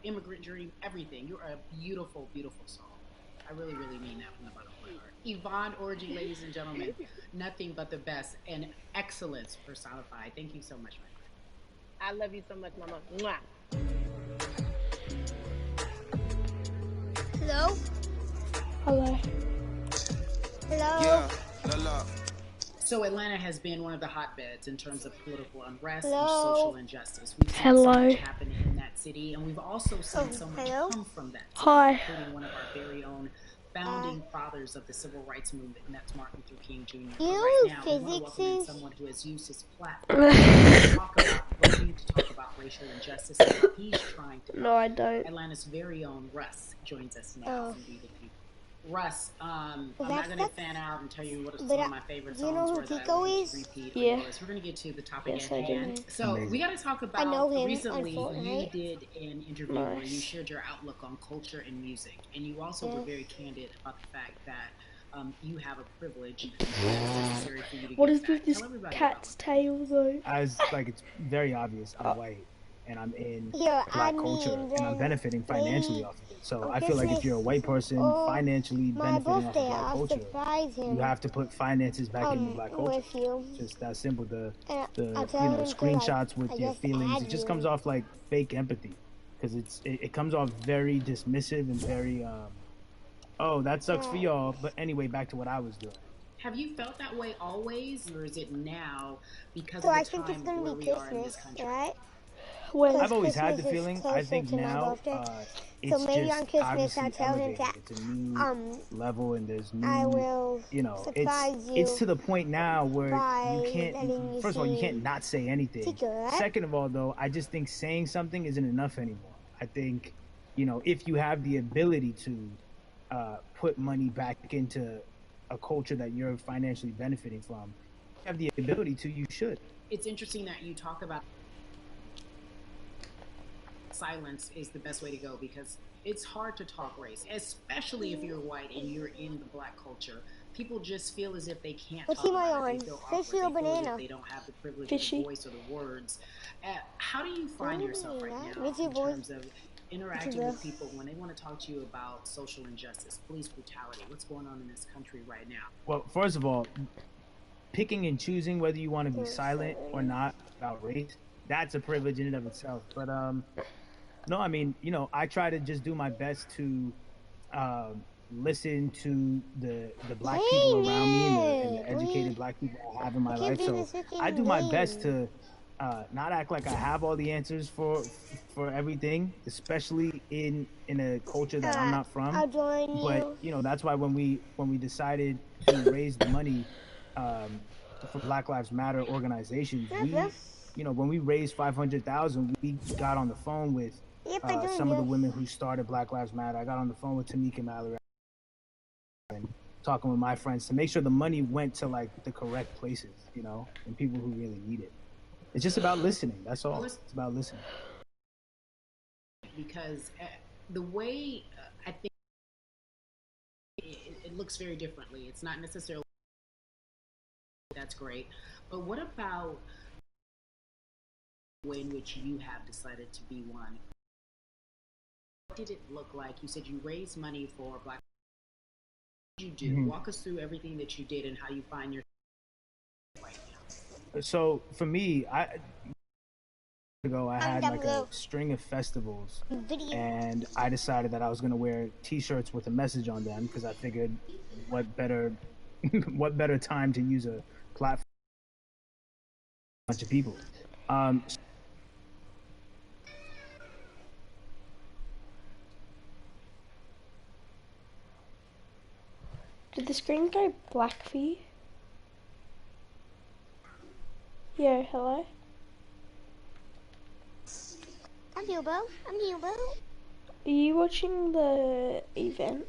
immigrant journey, everything. You're a beautiful, beautiful soul. I really, really mean that from the bottom of my heart. Yvonne Orji, ladies and gentlemen, nothing but the best and excellence personified. Thank you so much, my friend. I love you so much, Mama. Mwah. Hello? Hello. Hello? Yeah, la. So Atlanta has been one of the hotbeds in terms of political unrest Hello? and social injustice. We've seen so much happen in that city, and we've also seen so much come from that city, Hi. including one of our very own founding fathers of the civil rights movement, and that's Martin Luther King Jr. You know Right now, what we want to physics welcome in is? someone who has used his platform to talk about voting, to talk about racial injustice, and how he's trying to help. No, I don't. Atlanta's very own Russ joins us now Oh. from Be The People. Russ, I'm not going to fan out and tell you what some of my favorite do you know songs who were that Tico I is? repeat. Yeah. We're going to get to the topic Yes, at I do. hand. So we got to talk about, I know him recently on you Fortnite. did an interview where you shared your outlook on culture and music. And you also were very candid about the fact that you have a privilege that's necessary for you to What give is back. with this Tell everybody cat's about tail though? As like it's very obvious, I'm white and I'm in Yeah, black culture and I'm benefiting financially off of it. So I feel like if you're a white person financially benefiting off of black culture, you have to put finances back in the black culture. With you. Just that simple. The I'll tell him to, screenshots like, with I your guess feelings, add it just you. comes off like fake empathy because it comes off very dismissive and very oh, that sucks for y'all. But anyway, back to what I was doing. Have you felt that way always, or is it now because So of I the think it's time gonna where be we are in this Christmas, country? right? When? I've always had the Christmas is feeling. I closer think to my now birthday. it's So maybe just on Christmas obviously I'll tell him elevated. that It's a new level, and there's new. I will surprise It's to the point now where you letting can't. you First of all, you see can't not say anything. Tico, Second of all, though, I just think saying something isn't enough anymore. I think, if you have the ability to put money back into a culture that you're financially benefiting from, you have the ability to, you should. It's interesting that you talk about silence is the best way to go because it's hard to talk race, especially if you're white and you're in the black culture. People just feel as if they can't talk about it. They feel awkward. They feel as if they don't have the privilege of the voice or the words. How do you find yourself right now in terms of interacting with people when they want to talk to you about social injustice, police brutality? What's going on in this country right now? Well, first of all, picking and choosing whether you want to be silent or not about race, that's a privilege in and of itself. But no, I mean, I try to just do my best to listen to the black people around me and the educated black people I have in my life. So I do my best to not act like I have all the answers for everything, especially in a culture that I'm not from. But that's why when we decided to raise the money for Black Lives Matter organizations, when we raised $500,000, we got on the phone with some of the women who started Black Lives Matter. I got on the phone with Tamika Mallory and talking with my friends to make sure the money went to like the correct places, and people who really need it. It's just about listening. That's all. It's about listening. Because the way I think it looks very differently. It's not necessarily that's great, but what about the way in which you have decided to be one? What did it look like? You said you raised money for Black. What did you do? Walk us through everything that you did and how you find your right now. So for me, I had like a string of festivals, and I decided that I was going to wear T-shirts with a message on them because I figured, what better time to use a platform for a bunch of people. Did the screen go black for you? Yeah, hello? I'm Hubo. Are you watching the event?